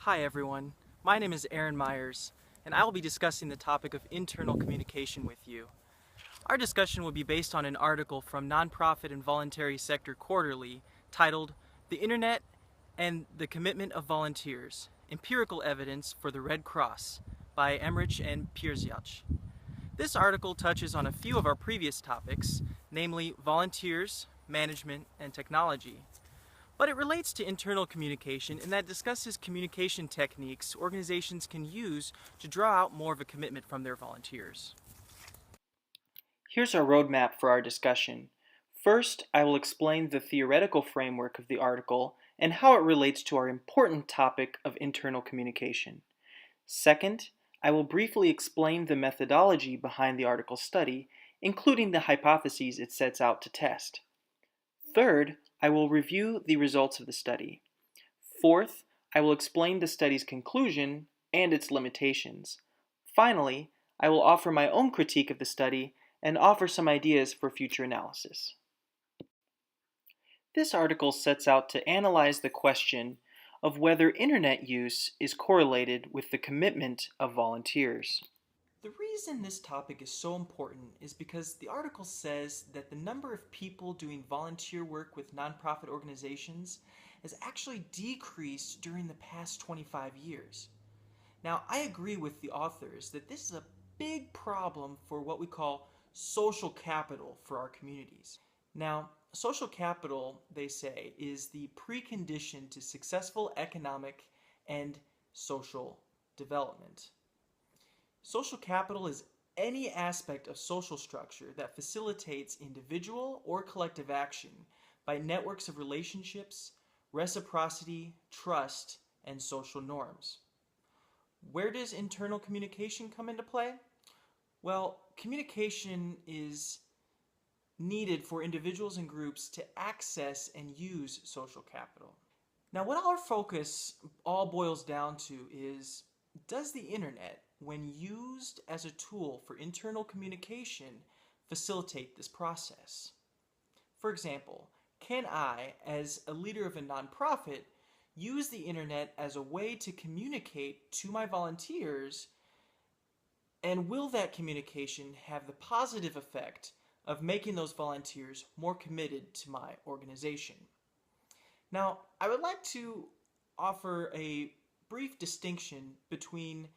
Hi everyone, my name is Aaron Myers, and I will be discussing the topic of internal communication with you. Our discussion will be based on an article from Nonprofit and Voluntary Sector Quarterly titled The Internet and the Commitment of Volunteers, Empirical Evidence for the Red Cross by Emmerich and Piersiach. This article touches on a few of our previous topics, namely volunteers, management, and technology. But it relates to internal communication in that it discusses communication techniques organizations can use to draw out more of a commitment from their volunteers. Here's our roadmap for our discussion. First, I will explain the theoretical framework of the article and how it relates to our important topic of internal communication. Second, I will briefly explain the methodology behind the article's study, including the hypotheses it sets out to test. Third, I will review the results of the study. Fourth, I will explain the study's conclusion and its limitations. Finally, I will offer my own critique of the study and offer some ideas for future analysis. This article sets out to analyze the question of whether internet use is correlated with the commitment of volunteers. The reason this topic is so important is because the article says that the number of people doing volunteer work with nonprofit organizations has actually decreased during the past 25 years. Now, I agree with the authors that this is a big problem for what we call social capital for our communities. Now, social capital, they say, is the precondition to successful economic and social development. Social capital is any aspect of social structure that facilitates individual or collective action by networks of relationships, reciprocity, trust, and social norms. Where does internal communication come into play? Well, communication is needed for individuals and groups to access and use social capital. Now, what our focus all boils down to is, does the internet, when used as a tool for internal communication, facilitate this process? For example, can I, as a leader of a nonprofit, use the internet as a way to communicate to my volunteers, and will that communication have the positive effect of making those volunteers more committed to my organization? Now, I would like to offer a brief distinction between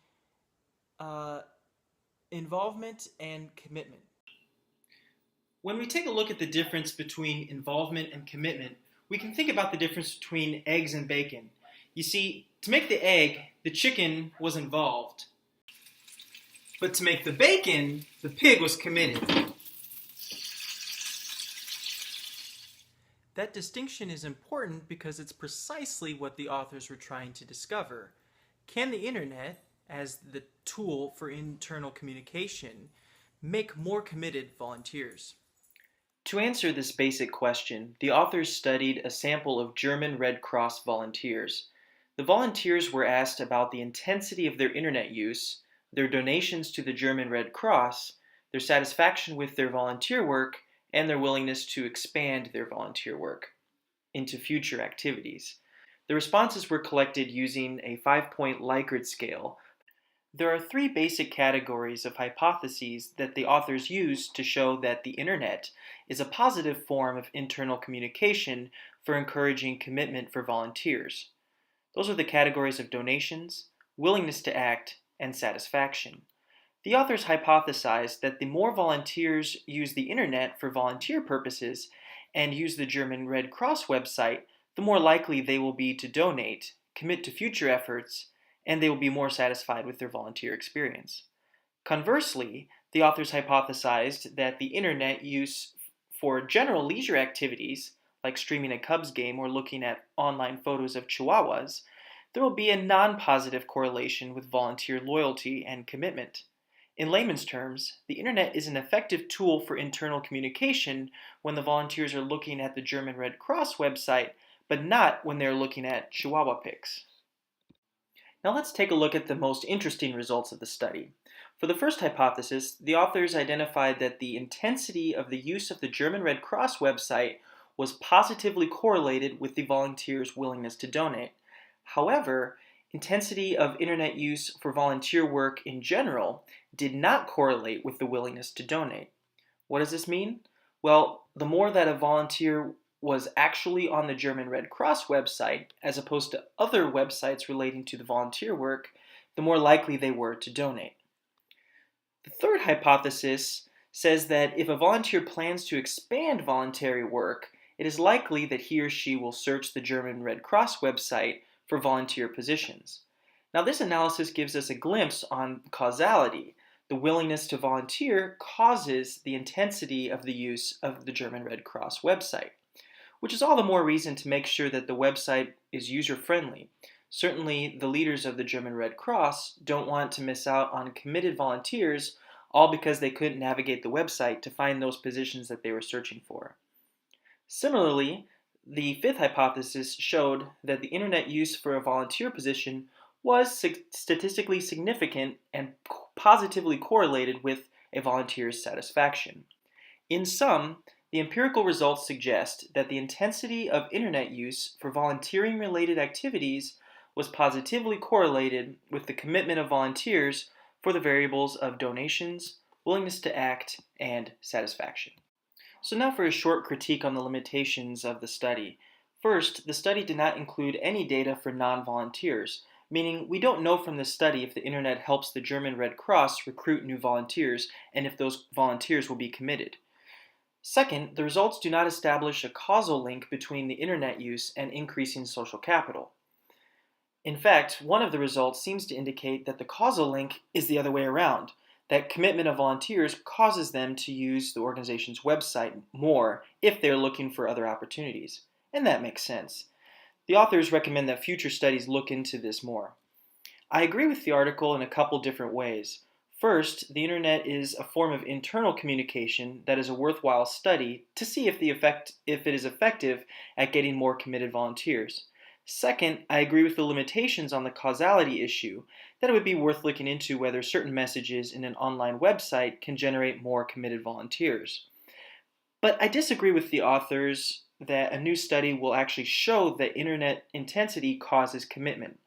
involvement and commitment. When we take a look at the difference between involvement and commitment, we can think about the difference between eggs and bacon. You see, to make the egg, the chicken was involved. But to make the bacon, the pig was committed. That distinction is important because it's precisely what the authors were trying to discover. Can the internet, as the tool for internal communication, make more committed volunteers? To answer this basic question, the authors studied a sample of German Red Cross volunteers. The volunteers were asked about the intensity of their internet use, their donations to the German Red Cross, their satisfaction with their volunteer work, and their willingness to expand their volunteer work into future activities. The responses were collected using a 5-point Likert scale. There are 3 basic categories of hypotheses that the authors used to show that the internet is a positive form of internal communication for encouraging commitment for volunteers. Those are the categories of donations, willingness to act, and satisfaction. The authors hypothesized that the more volunteers use the internet for volunteer purposes and use the German Red Cross website, the more likely they will be to donate, commit to future efforts, and they will be more satisfied with their volunteer experience. Conversely, the authors hypothesized that the internet use for general leisure activities, like streaming a Cubs game or looking at online photos of chihuahuas, there will be a non-positive correlation with volunteer loyalty and commitment. In layman's terms, the internet is an effective tool for internal communication when the volunteers are looking at the German Red Cross website, but not when they're looking at chihuahua pics. Now let's take a look at the most interesting results of the study. For the first hypothesis, the authors identified that the intensity of the use of the German Red Cross website was positively correlated with the volunteers' willingness to donate. However, intensity of internet use for volunteer work in general did not correlate with the willingness to donate. What does this mean? Well, the more that a volunteer was actually on the German Red Cross website, as opposed to other websites relating to the volunteer work, the more likely they were to donate. The third hypothesis says that if a volunteer plans to expand voluntary work, it is likely that he or she will search the German Red Cross website for volunteer positions. Now, this analysis gives us a glimpse on causality. The willingness to volunteer causes the intensity of the use of the German Red Cross website, which is all the more reason to make sure that the website is user-friendly. Certainly, the leaders of the German Red Cross don't want to miss out on committed volunteers, all because they couldn't navigate the website to find those positions that they were searching for. Similarly, the fifth hypothesis showed that the internet use for a volunteer position was statistically significant and positively correlated with a volunteer's satisfaction. In sum, the empirical results suggest that the intensity of internet use for volunteering-related activities was positively correlated with the commitment of volunteers for the variables of donations, willingness to act, and satisfaction. So now for a short critique on the limitations of the study. First, the study did not include any data for non-volunteers, meaning we don't know from the study if the internet helps the German Red Cross recruit new volunteers and if those volunteers will be committed. Second, the results do not establish a causal link between the internet use and increasing social capital. In fact, one of the results seems to indicate that the causal link is the other way around, that commitment of volunteers causes them to use the organization's website more if they're looking for other opportunities. And that makes sense. The authors recommend that future studies look into this more. I agree with the article in a couple different ways. First, the internet is a form of internal communication that is a worthwhile study to see if it is effective at getting more committed volunteers. Second, I agree with the limitations on the causality issue, that it would be worth looking into whether certain messages in an online website can generate more committed volunteers. But I disagree with the authors that a new study will actually show that internet intensity causes commitment.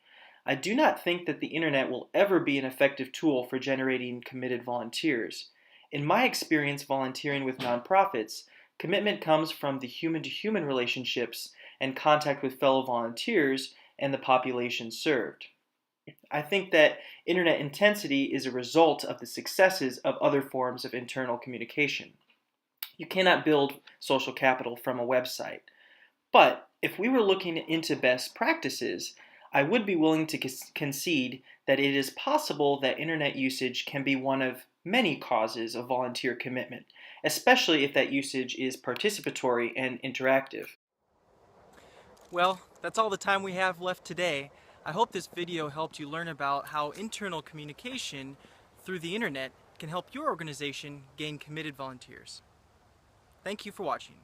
I do not think that the internet will ever be an effective tool for generating committed volunteers. In my experience volunteering with nonprofits, commitment comes from the human-to-human relationships and contact with fellow volunteers and the population served. I think that internet intensity is a result of the successes of other forms of internal communication. You cannot build social capital from a website. But if we were looking into best practices, I would be willing to concede that it is possible that internet usage can be one of many causes of volunteer commitment, especially if that usage is participatory and interactive. Well, that's all the time we have left today. I hope this video helped you learn about how internal communication through the internet can help your organization gain committed volunteers. Thank you for watching.